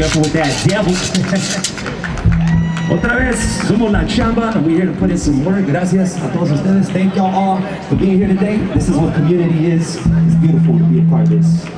Careful with that, devil. Otra vez, somos La Chamba, and we're here to put in some work. Gracias a todos ustedes. Thank y'all all for being here today. This is what community is. It's beautiful to be a part of this.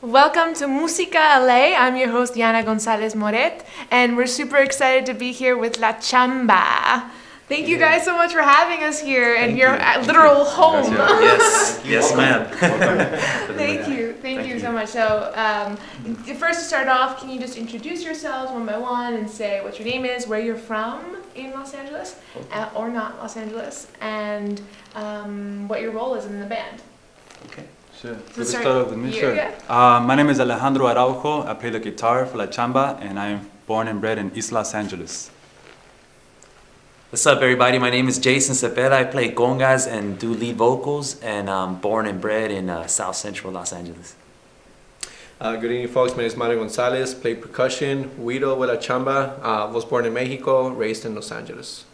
Welcome to MUSICA L.A. I'm your host, Yana Gonzalez Moret, and we're super excited to be here with La Chamba. Thank you guys so much for having us here in your literal home. Yes, yes, ma'am. Thank you so much. So, first to start off, can you just introduce yourselves one by one and say what your name is, where you're from in Los Angeles, or not Los Angeles, and what your role is in the band? Okay. Sure. Let's start off with me. Sure. My name is Alejandro Araujo. I play the guitar for La Chamba, and I am born and bred in East Los Angeles. What's up, everybody? My name is Jason Cepeda. I play congas and do lead vocals, and I'm born and bred in South Central Los Angeles. Good evening, folks. My name is Mario Gonzalez. Play percussion, Guido with La Chamba. Was born in Mexico, raised in Los Angeles.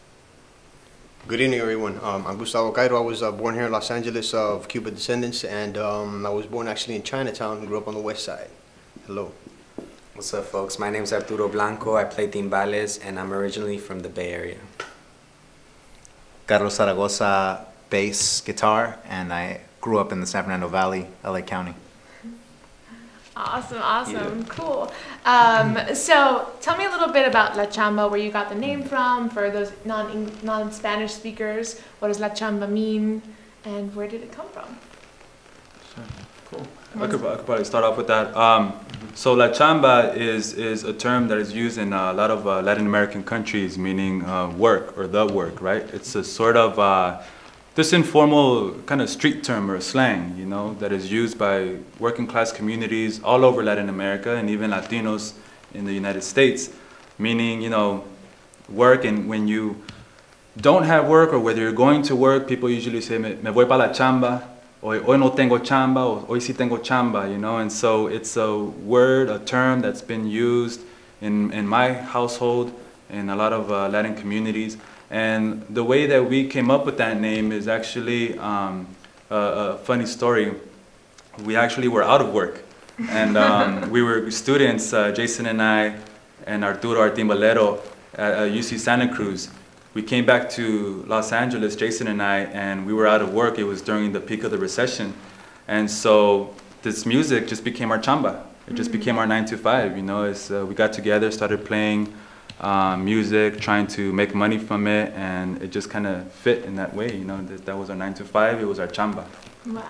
Good evening, everyone. I'm Gustavo Cairo. I was born here in Los Angeles of Cuban descendants, and I was born actually in Chinatown and grew up on the west side. Hello. What's up, folks? My name is Arturo Blanco. I play timbales, and I'm originally from the Bay Area. Carlos Zaragoza, bass, guitar, and I grew up in the San Fernando Valley, LA County. Awesome, cool. So tell me a little bit about La Chamba, where you got the name from, for those non-Spanish speakers. What does La Chamba mean, and where did it come from? Sure, cool. I could probably start off with that. So La Chamba is a term that is used in a lot of Latin American countries, meaning work or the work, right? It's a sort of this informal kind of street term or slang, you know, that is used by working class communities all over Latin America and even Latinos in the United States, meaning, you know, work. And when you don't have work, or whether you're going to work, people usually say, me voy pa la chamba, or hoy no tengo chamba, or hoy sí tengo chamba, you know. And so it's a word, a term that's been used in my household, in a lot of Latin communities. And the way that we came up with that name is actually a funny story. We actually were out of work, and we were students, Jason and I, and Arturo, our timbalero, at UC Santa Cruz. We came back to Los Angeles, Jason and I, and we were out of work. It was during the peak of the recession. And so this music just became our chamba. It just became our 9 to 5, you know. We got together, started playing music, trying to make money from it, and it just kind of fit in that way, you know. That was our 9 to 5, it was our chamba. Wow.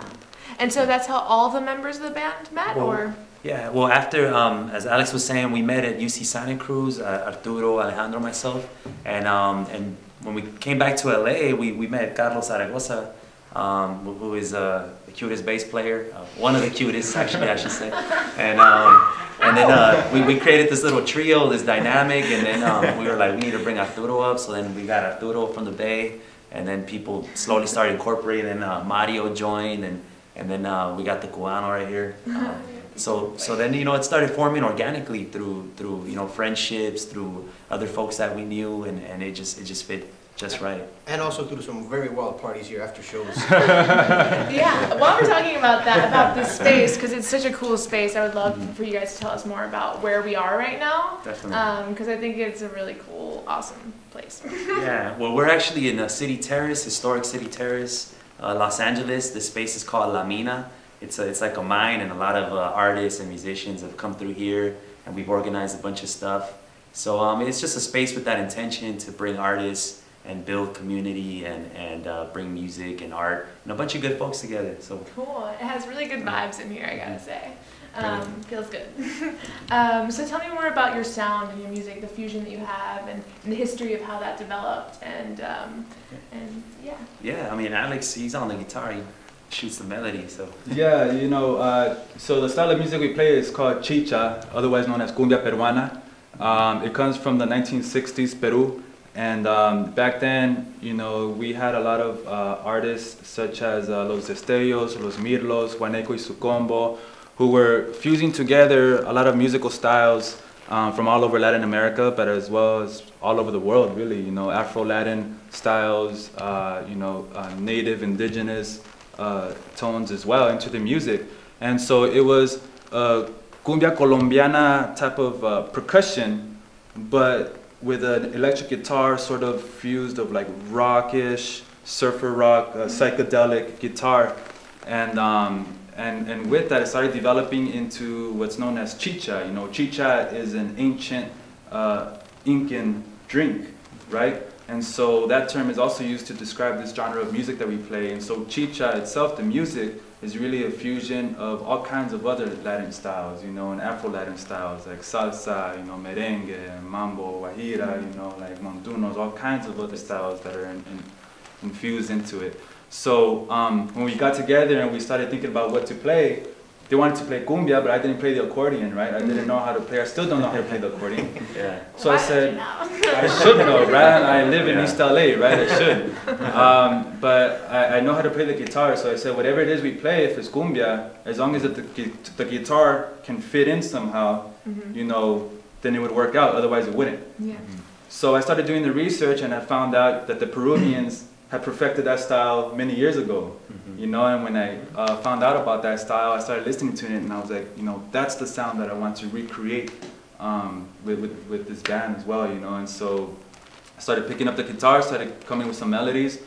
And so that's how all the members of the band met, or? Yeah, well, after, as Alex was saying, we met at UC Santa Cruz, Arturo, Alejandro, myself, and when we came back to LA, we met Carlos Zaragoza, who is the cutest bass player, one of the cutest actually I should say, and then we created this little trio, this dynamic, and then we were like, we need to bring Arturo up, so then we got Arturo from the Bay, and then people slowly started incorporating, and Mario joined, and then we got the Cubano right here. So then, you know, it started forming organically through you know, friendships, through other folks that we knew, and it just fit just right. And also through some very wild parties here after shows. Yeah, while we're talking about that, about this space, because it's such a cool space, I would love for you guys to tell us more about where we are right now. Definitely. Because I think it's a really cool, awesome place. Yeah, well, we're actually in City Terrace, historic City Terrace, Los Angeles. The space is called La Mina. It's like a mine, and a lot of artists and musicians have come through here, and we've organized a bunch of stuff. So it's just a space with that intention to bring artists and build community and bring music and art and a bunch of good folks together. So cool. It has really good vibes in here, I gotta say. Feels good. So tell me more about your sound and your music, the fusion that you have, and the history of how that developed, and yeah. Yeah, I mean, Alex, he's on the guitar. He shoots the melody, so. Yeah, you know, so the style of music we play is called chicha, otherwise known as cumbia peruana. It comes from the 1960s Peru. And back then, you know, we had a lot of artists such as Los Destellos, Los Mirlos, Juaneco y su combo, who were fusing together a lot of musical styles from all over Latin America, but as well as all over the world, really. You know, Afro-Latin styles, you know, native, indigenous tones as well into the music. And so it was cumbia colombiana type of percussion, but with an electric guitar sort of fused of like rockish, surfer rock, psychedelic guitar. And with that, it started developing into what's known as chicha. You know, chicha is an ancient Incan drink, right? And so that term is also used to describe this genre of music that we play. And so chicha itself, the music, is really a fusion of all kinds of other Latin styles, you know, and Afro-Latin styles like salsa, you know, merengue, mambo, guajira, you know, like montunos, all kinds of other styles that are infused into it. So when we got together and we started thinking about what to play, they wanted to play cumbia, but I didn't play the accordion, right? I didn't know how to play. I still don't know how to play the accordion. Yeah. So I said, I should know, right? I live in East LA, right? I should. But I know how to play the guitar, so I said, whatever it is we play, if it's cumbia, as long as the guitar can fit in somehow, you know, then it would work out. Otherwise, it wouldn't. Yeah. So I started doing the research, and I found out that the Peruvians had perfected that style many years ago, you know, and when I found out about that style, I started listening to it, and I was like, you know, that's the sound that I want to recreate with this band as well, you know, and so I started picking up the guitar, started coming with some melodies,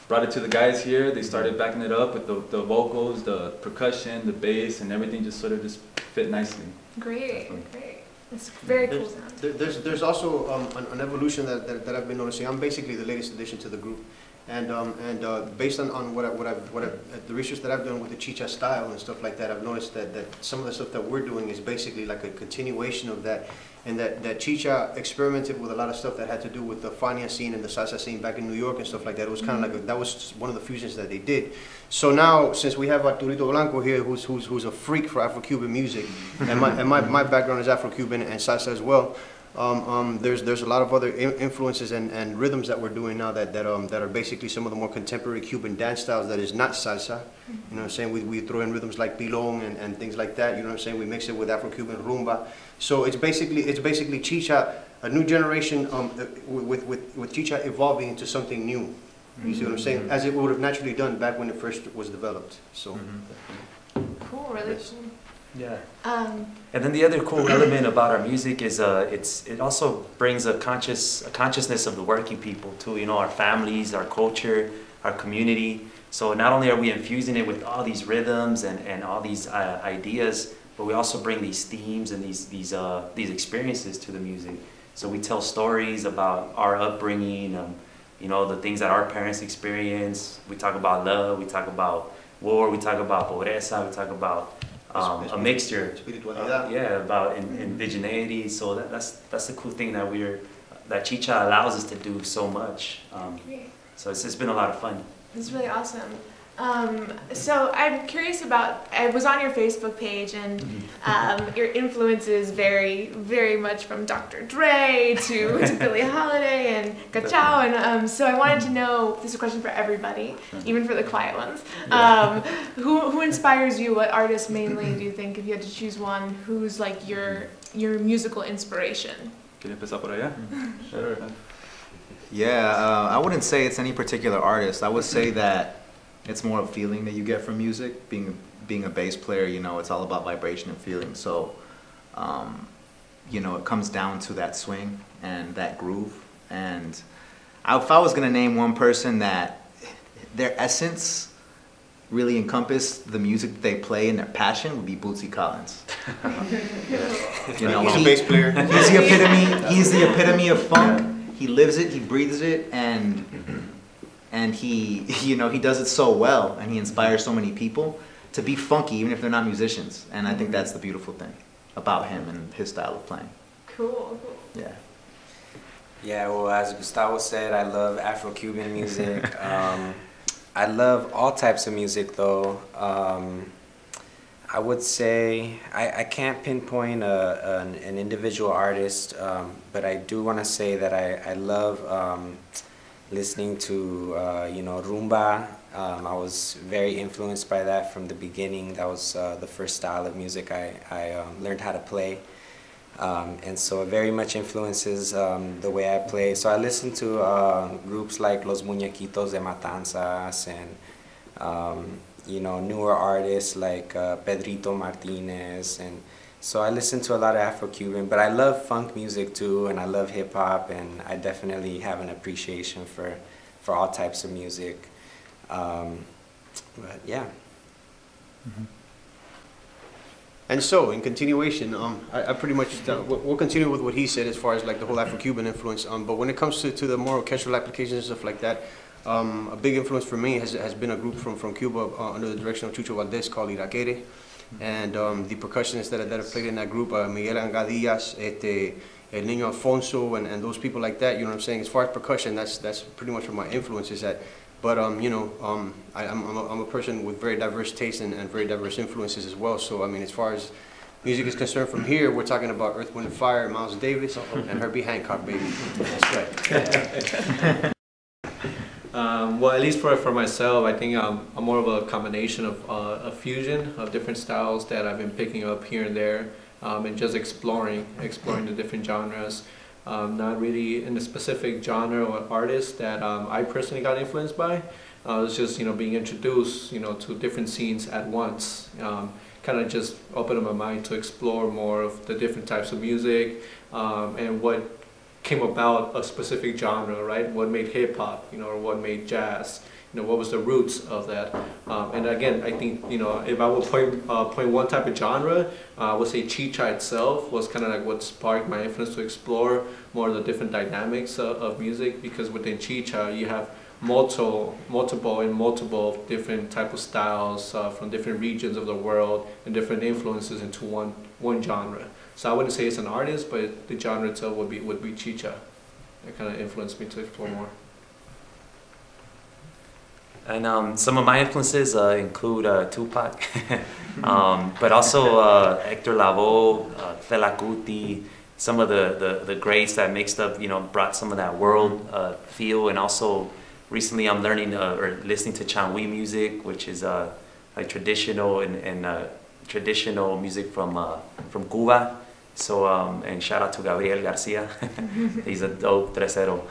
brought it to the guys here, they started backing it up with the vocals, the percussion, the bass, and everything just sort of just fit nicely. Great, great. It's very cool sound. There's also an evolution that I've been noticing. I'm basically the latest addition to the group. And based on the research that I've done with the chicha style and stuff like that, I've noticed that some of the stuff that we're doing is basically like a continuation of that, and that chicha experimented with a lot of stuff that had to do with the Fania scene and the salsa scene back in New York and stuff like that. It was kind of like that was one of the fusions that they did. So now, since we have Arturito Blanco here, who's a freak for Afro-Cuban music, and my background is Afro-Cuban and salsa as well. There's a lot of other influences and rhythms that we're doing now that are basically some of the more contemporary Cuban dance styles that is not salsa. You know what I'm saying? We throw in rhythms like pilón and things like that. You know what I'm saying? We mix it with Afro-Cuban rumba. So it's basically chicha, a new generation with chicha evolving into something new. You see what I'm saying? As it would have naturally done back when it first was developed. So cool, really cool. Yeah. And then the other cool element about our music is it also brings a consciousness of the working people too. You know, our families, our culture, our community. So not only are we infusing it with all these rhythms and all these ideas, but we also bring these themes and these experiences to the music. So we tell stories about our upbringing, you know, the things that our parents experienced. We talk about love. We talk about war. We talk about pobreza. We talk about a mixture, yeah, about indigeneity. So that's the cool thing that chicha allows us to do so much. So it's been a lot of fun. It's really awesome. So I'm curious about, I was on your Facebook page, and your influences vary very much from Dr. Dre to Billie Holiday and Cachao, and so I wanted to know, this is a question for everybody, even for the quiet ones, who inspires you? What artist mainly do you think, if you had to choose one, who's like your musical inspiration? ¿Quieres empezar por allá? Sure. Yeah, I wouldn't say it's any particular artist. I would say that it's more a feeling that you get from music. Being a bass player, you know, it's all about vibration and feeling. So, you know, it comes down to that swing and that groove. And if I was gonna name one person that their essence really encompassed the music that they play and their passion, would be Bootsy Collins. You know, he's a bass player. He's the epitome. He's the epitome of funk. He lives it. He breathes it, and he, you know, he does it so well, and he inspires so many people to be funky, even if they're not musicians. And I think that's the beautiful thing about him and his style of playing. Cool. Yeah. Yeah, well, as Gustavo said, I love Afro-Cuban music. I love all types of music, though. I would say I can't pinpoint an individual artist, but I do want to say that I love listening to, you know, rumba. I was very influenced by that from the beginning. That was the first style of music I learned how to play. And so it very much influences the way I play. So I listen to groups like Los Muñequitos de Matanzas and, you know, newer artists like Pedrito Martinez. And so I listen to a lot of Afro-Cuban, but I love funk music too, and I love hip-hop, and I definitely have an appreciation for all types of music. But yeah. And so, in continuation, I pretty much, we'll continue with what he said as far as like the whole Afro-Cuban influence, but when it comes to the more orchestral applications and stuff like that, a big influence for me has been a group from Cuba under the direction of Chucho Valdez called Iraquere, and the percussionists that have played in that group, Miguel Angadillas, El Niño Alfonso, and those people like that, you know what I'm saying? As far as percussion, that's pretty much where my influence is at. But you know, I'm a person with very diverse tastes and very diverse influences as well. So I mean, as far as music is concerned, from here we're talking about Earth, Wind and Fire, Miles Davis, and Herbie Hancock, baby. That's right. Well, at least for myself, I think I'm more of a combination of a fusion of different styles that I've been picking up here and there, and just exploring the different genres. Not really in a specific genre or artist that I personally got influenced by. It's just, you know, being introduced, you know, to different scenes at once. Kind of just opened my mind to explore more of the different types of music and what came about a specific genre, right? What made hip hop, you know, or what made jazz, you know, what was the roots of that? And again, I think, you know, if I would point one type of genre, I would say chicha itself was kind of like what sparked my influence to explore more of the different dynamics of music, because within chicha you have multiple different type of styles from different regions of the world and different influences into one genre. So I wouldn't say it's an artist, but the genre itself would be chicha. It kind of influenced me to explore more. And some of my influences include Tupac, but also Hector Lavoe, Fela Kuti, some of the greats that mixed up, you know, brought some of that world feel. And also recently I'm learning or listening to Changui music, which is like traditional and traditional music from Cuba. So and shout out to Gabriel Garcia. He's a dope tresero.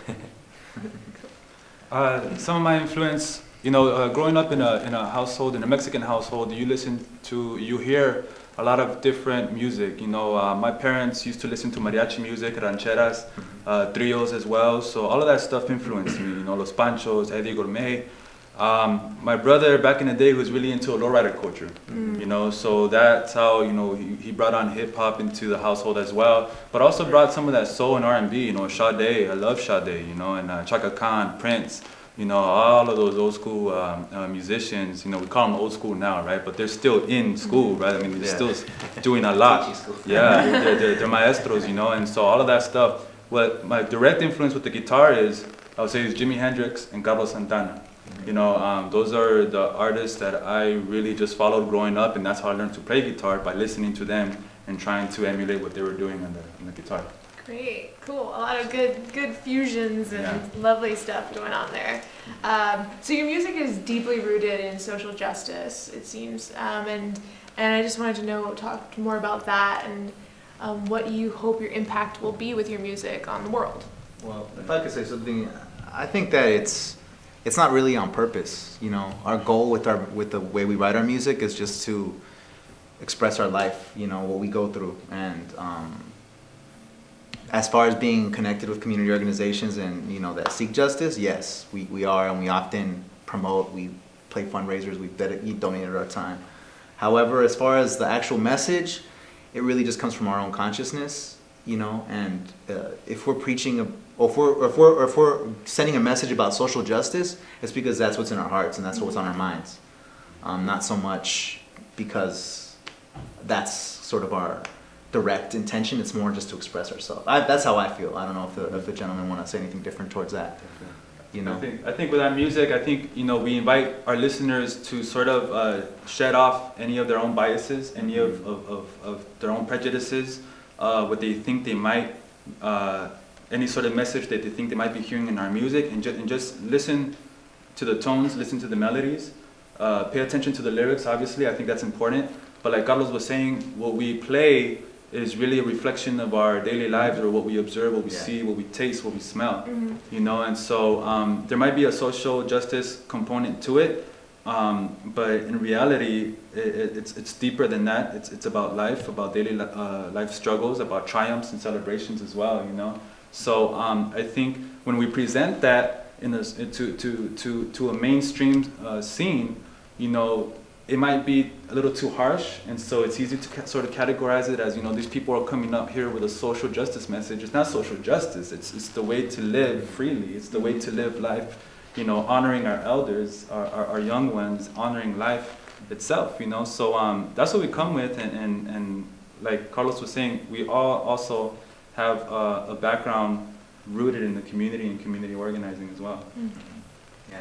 Some of my influence, you know, growing up in a household, in a Mexican household, you hear a lot of different music. You know, my parents used to listen to mariachi music, rancheras, trios as well. So all of that stuff influenced me. You know, Los Panchos, Eddie Gourmet. My brother back in the day was really into lowrider culture. You know, so that's how, you know, he brought on hip hop into the household as well, but also brought some of that soul and R&B. You know, Sade, I love Sade. You know, and Chaka Khan, Prince. You know, all of those old school musicians, you know, we call them old school now, right? But they're still in school, right? I mean, they're still doing a lot. Yeah, they're maestros, you know, and so all of that stuff. What my direct influence with the guitar is, I would say, is Jimi Hendrix and Carlos Santana. You know, those are the artists that I really just followed growing up, and that's how I learned to play guitar, by listening to them and trying to emulate what they were doing on the guitar. Great, cool. A lot of good fusions and lovely stuff going on there. So your music is deeply rooted in social justice, it seems, and I just wanted to talk more about that and what you hope your impact will be with your music on the world. Well, if I could say something, I think that it's not really on purpose. You know, our goal with the way we write our music is just to express our life, you know, what we go through. And as far as being connected with community organizations and, you know, that seek justice, yes, we are, and we often promote, we play fundraisers, we donated our time. However, as far as the actual message, it really just comes from our own consciousness, you know, and if we're preaching, or if we're sending a message about social justice, it's because that's what's in our hearts and that's what's on our minds. Not so much because that's sort of our direct intention, it's more just to express ourselves. That's how I feel. I don't know if the gentlemen want to say anything different towards that. You know? I think with our music, I think, you know, we invite our listeners to sort of shed off any of their own biases, any of their own prejudices, what they think they might, any sort of message that they think they might be hearing in our music, and just listen to the tones, listen to the melodies, pay attention to the lyrics, obviously, I think that's important. But like Carlos was saying, what we play is really a reflection of our daily lives, or what we observe, what we see, what we taste, what we smell, you know. And so there might be a social justice component to it, but in reality, it's deeper than that. It's about life, about daily life struggles, about triumphs and celebrations as well, you know. So I think when we present that to a mainstream scene, you know, it might be a little too harsh, and so it's easy to sort of categorize it as, you know, these people are coming up here with a social justice message. It's not social justice, it's the way to live freely, it's the way to live life, you know, honoring our elders, our young ones, honoring life itself, you know. So that's what we come with, and like Carlos was saying, we all also have a background rooted in the community and community organizing as well. Yeah.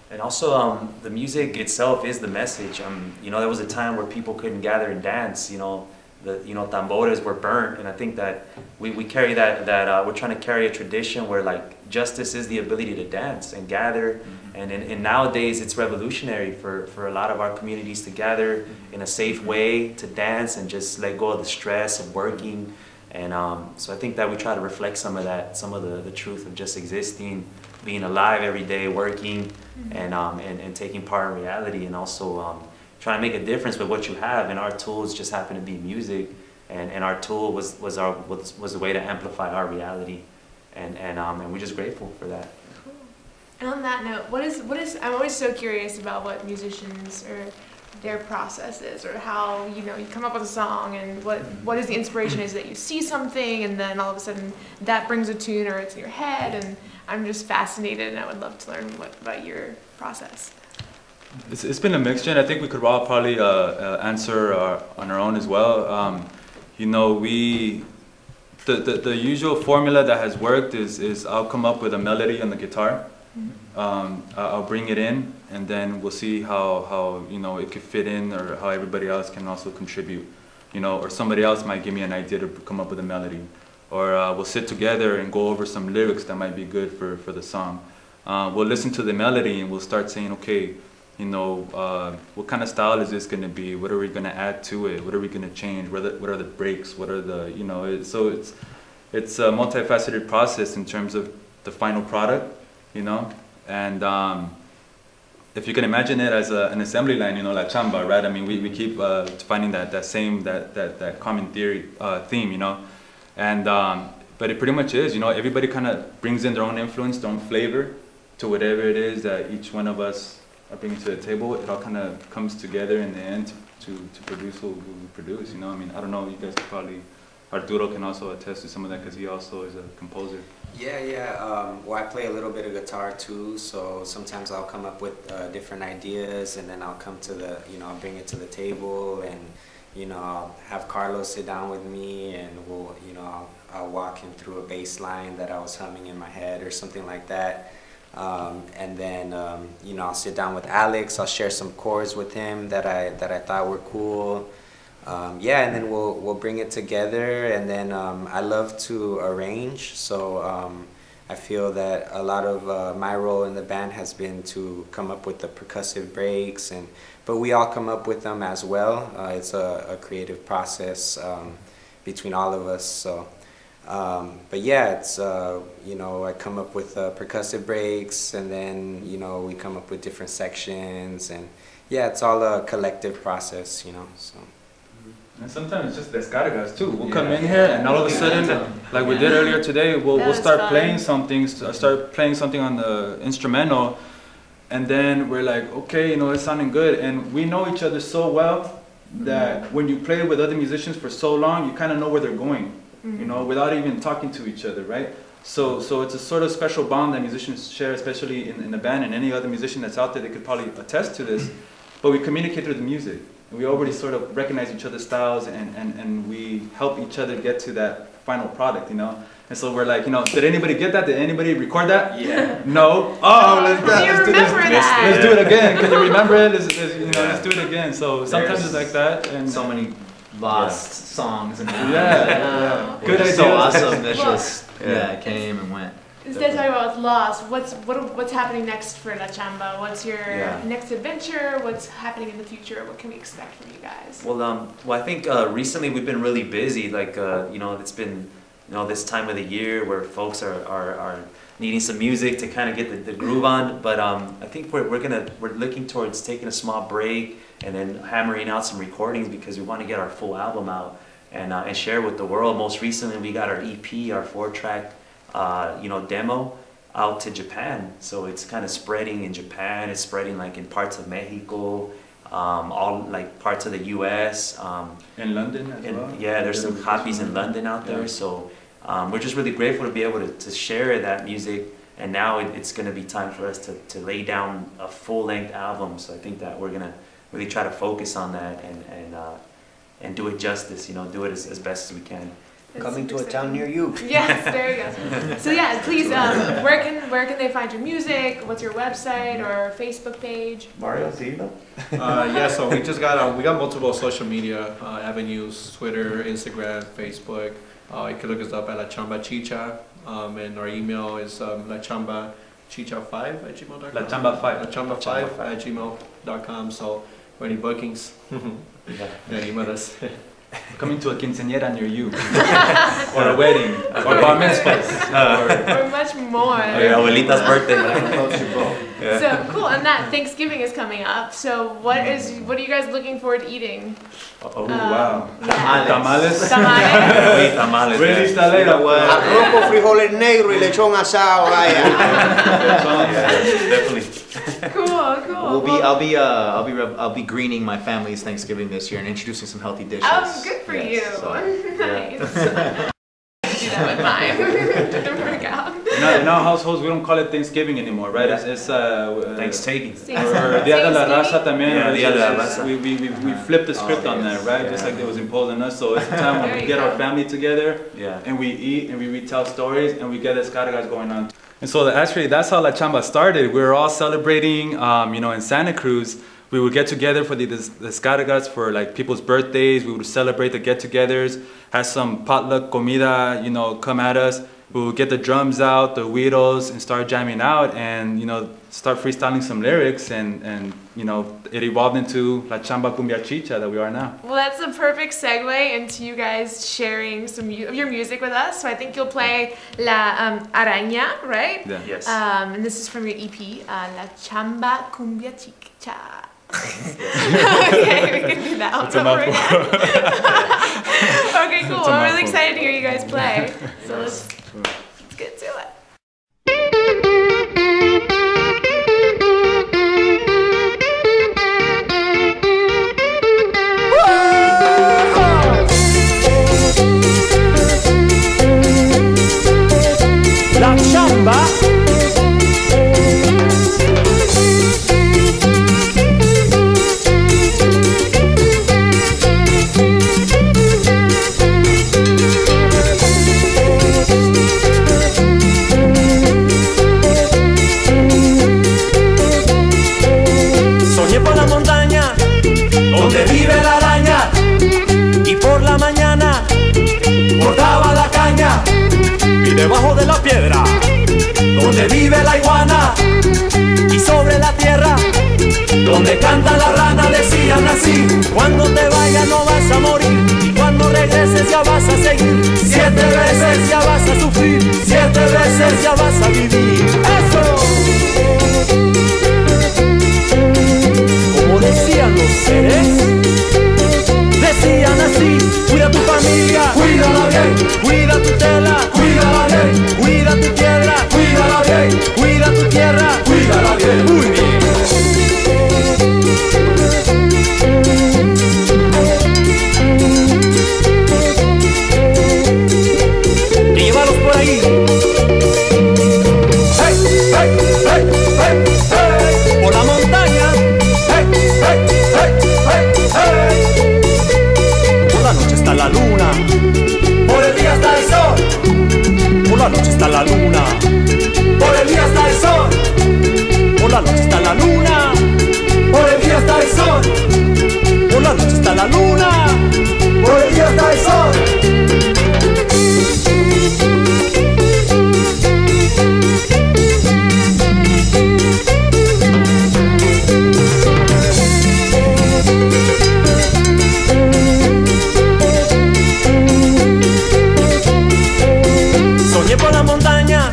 And also, the music itself is the message. You know, there was a time where people couldn't gather and dance. You know, tambores were burnt, and I think that we carry that we're trying to carry a tradition where, like, justice is the ability to dance and gather. And nowadays, it's revolutionary for a lot of our communities to gather in a safe way, to dance and just let go of the stress of working. And so I think that we try to reflect some of that, some of the truth of just existing, being alive every day, working, and taking part in reality, and also trying to make a difference with what you have. And our tools just happen to be music, and our tool was a way to amplify our reality, and we're just grateful for that. Cool. And on that note, what is I'm always so curious about what musicians or their process is, or how, you know, you come up with a song, and what is the inspiration? Is that you see something and then all of a sudden that brings a tune, or it's in your head? And I'm just fascinated, and I would love to learn about your process. It's been a mixture, and I think we could all probably answer on our own as well. You know, the usual formula that has worked is I'll come up with a melody on the guitar. I'll bring it in, and then we'll see how you know, it could fit in, or how everybody else can also contribute, you know, or somebody else might give me an idea to come up with a melody, or we'll sit together and go over some lyrics that might be good for the song. We'll listen to the melody, and we'll start saying, okay, you know, what kind of style is this going to be? What are we going to add to it? What are we going to change? What are the breaks? What are the, you know, so it's a multifaceted process in terms of the final product, you know. And if you can imagine it as an assembly line, you know, like Chamba, right? I mean, we keep finding that common theme, you know. And but it pretty much is, you know, everybody kind of brings in their own influence, their own flavor to whatever it is that each one of us are bringing to the table. It all kind of comes together in the end to produce what we produce, you know. I mean, I don't know, you guys could probably, Arturo can also attest to some of that, because he also is a composer. Yeah. Well, I play a little bit of guitar too, so sometimes I'll come up with different ideas, and then I'll come to I'll bring it to the table, and, you know, I'll have Carlos sit down with me, and we'll, you know, I'll walk him through a bass line that I was humming in my head or something like that. And then, you know, I'll sit down with Alex, I'll share some chords with him that I thought were cool. Yeah, and then we'll bring it together, and then I love to arrange, so I feel that a lot of my role in the band has been to come up with the percussive breaks, but we all come up with them as well. It's a creative process between all of us. So, but yeah, it's you know, I come up with percussive breaks, and then, you know, we come up with different sections, and yeah, it's all a collective process, you know. So. And sometimes it's just descargas too. We'll come in here and all of a sudden, like we did earlier today, we'll start playing something, on the instrumental, and then we're like, okay, you know, it's sounding good, and we know each other so well that when you play with other musicians for so long, you kind of know where they're going, you know, without even talking to each other, right? So it's a sort of special bond that musicians share, especially in the band, and any other musician that's out there, they could probably attest to this. But we communicate through the music. We already sort of recognize each other's styles, and we help each other get to that final product, you know? And so we're like, you know, did anybody get that? Did anybody record that? Yeah. No? Oh, let's do this. Let's do it again. Can you remember it? You know, let's do it again. So sometimes it's like that. And so many lost songs. And Good idea. So awesome that just it came and went. Instead of talking about lost, what's happening next for La Chamba? What's your next adventure? What's happening in the future? What can we expect from you guys? Well, I think recently we've been really busy. Like, you know, it's been, you know, this time of the year where folks are needing some music to kind of get the groove on. But I think we're looking towards taking a small break and then hammering out some recordings, because we want to get our full album out and share with the world. Most recently, we got our EP, our 4-track. You know, demo out to Japan, so it's kind of spreading in Japan. It's spreading like in parts of Mexico, all like parts of the U.S. In London as well. Yeah, there's some copies in London out there. So we're just really grateful to be able to share that music. And now it's going to be time for us to lay down a full-length album. So I think that we're going to really try to focus on that and do it justice. You know, do it as best as we can. That's coming to a town near you. Yes, there you go. So yeah, please, where can they find your music? What's your website or Facebook page? Mario, do you know? Yeah, so we just got we got multiple social media avenues: Twitter, Instagram, Facebook. You can look us up at La Chamba Chicha, and our email is lachambachicha5@gmail.com. La Chamba 5. lachamba5@gmail.com. So for any bookings, email us. Coming to a quinceañera near you, or a wedding, or bar mitzvahs, or much more. Or your abuelita's birthday. So cool, and that Thanksgiving is coming up. So what are you guys looking forward to eating? Oh wow! Tamales. Tamales. Tamales. Really, Stalera. Arroz con frijoles negros y lechón asado, vaya. Definitely. Cool. I'll be greening my family's Thanksgiving this year and introducing some healthy dishes. Oh, good for you. So, Nice. Do that with mine. Didn't work out. In our households, we don't call it Thanksgiving anymore, right? It's Thanksgiving. Or Dia de la Raza también. Yeah, Dia de la Raza. We flipped the script on that, right? Just like it was imposed on us. So it's a time when we get our family together, and we eat and we retell stories and we get descargas going on. And so actually, that's how La Chamba started. We were all celebrating, you know, in Santa Cruz. We would get together for the descargas for like people's birthdays. We would celebrate the get-togethers, have some potluck comida, you know, come at us. We would get the drums out, the güiros, and start jamming out, and you know, start freestyling some lyrics, and you know, it evolved into La Chamba Cumbia Chicha that we are now. Well, that's a perfect segue into you guys sharing some of your music with us. So I think you'll play La ARANA, right? Yeah. Yes. And this is from your EP, La Chamba Cumbia Chicha. Okay, we can do that one over again. Okay, cool. Well, I'm really excited to hear you guys play. So let's get to it. La Chamba. donde vive la araña, y por la mañana cortaba la caña, y debajo de la piedra donde vive la iguana, y sobre la tierra donde canta la rana, decían así: cuando te vayas no vas a morir, y cuando regreses ya vas a seguir, 7 veces ya vas a sufrir, 7 veces ya vas a vivir. ¡Eso! Como decían los seres, decían así: cuida tu familia, cuídala bien, cuida tu tela, cuídala bien, cuida tu piedra, cuídala bien, cuida tu tierra, cuídala bien. Muy bien. Y llévalos por ahí. Hey, hey, hey, hey, hey. Por la montaña. Hey, hey, hey, hey, hey. Por la noche está la luna, por el día está el sol. Por la noche está la luna, por el día está el sol. Por la noche está la luna, por el día está el sol. Por la noche está la luna, por el día está el sol. Soñé por la montaña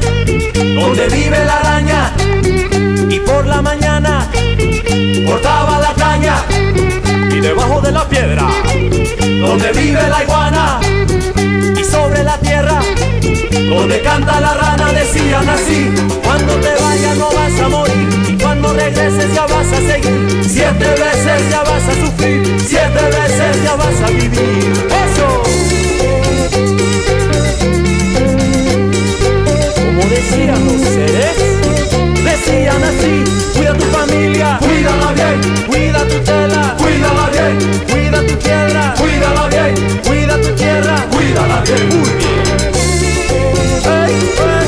donde vive la araña, y por la mañana cortaba la caña, y debajo de la piedra donde vive la iguana, y sobre la tierra donde canta la rana, decían así: cuando te vayas no vas a morir, y cuando regreses ya vas a seguir, 7 veces ya vas a sufrir, 7 veces ya vas a vivir. ¡Eso! Como decían los seres, decían así: cuida tu familia, cuídala bien, cuida tu tela, cuídala bien, cuida tu piedra, cuídala bien, cuida tu tierra, cuídala bien. Muy bien. Hey, hey.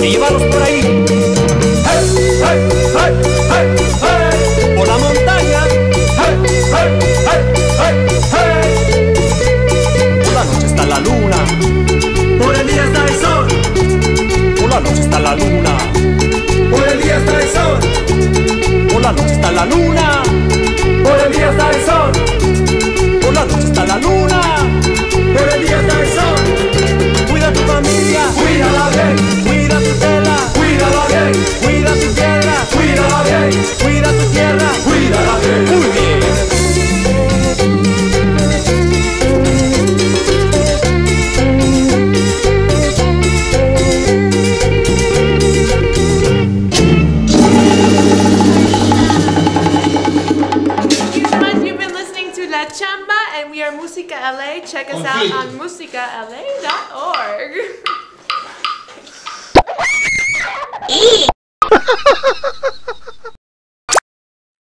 Y llévalos por ahí. Hey, hey, hey, hey, hey. Por la montaña. Hey, hey, hey, hey, hey. Por la noche está la luna, por el día está el sol. Por la noche está la luna, por el día está el sol. Por la noche está la luna, por el día está el sol. Por la noche está la luna, por el día está el sol. Cuida tu familia, cuídala bien, cuida tu tela, cuídala bien, cuida tu piedra, cuídala bien, cuida tu tierra, cuídala bien. Muy bien. Chamba, and we are MUSICA L.A. Check us out on musicala.org.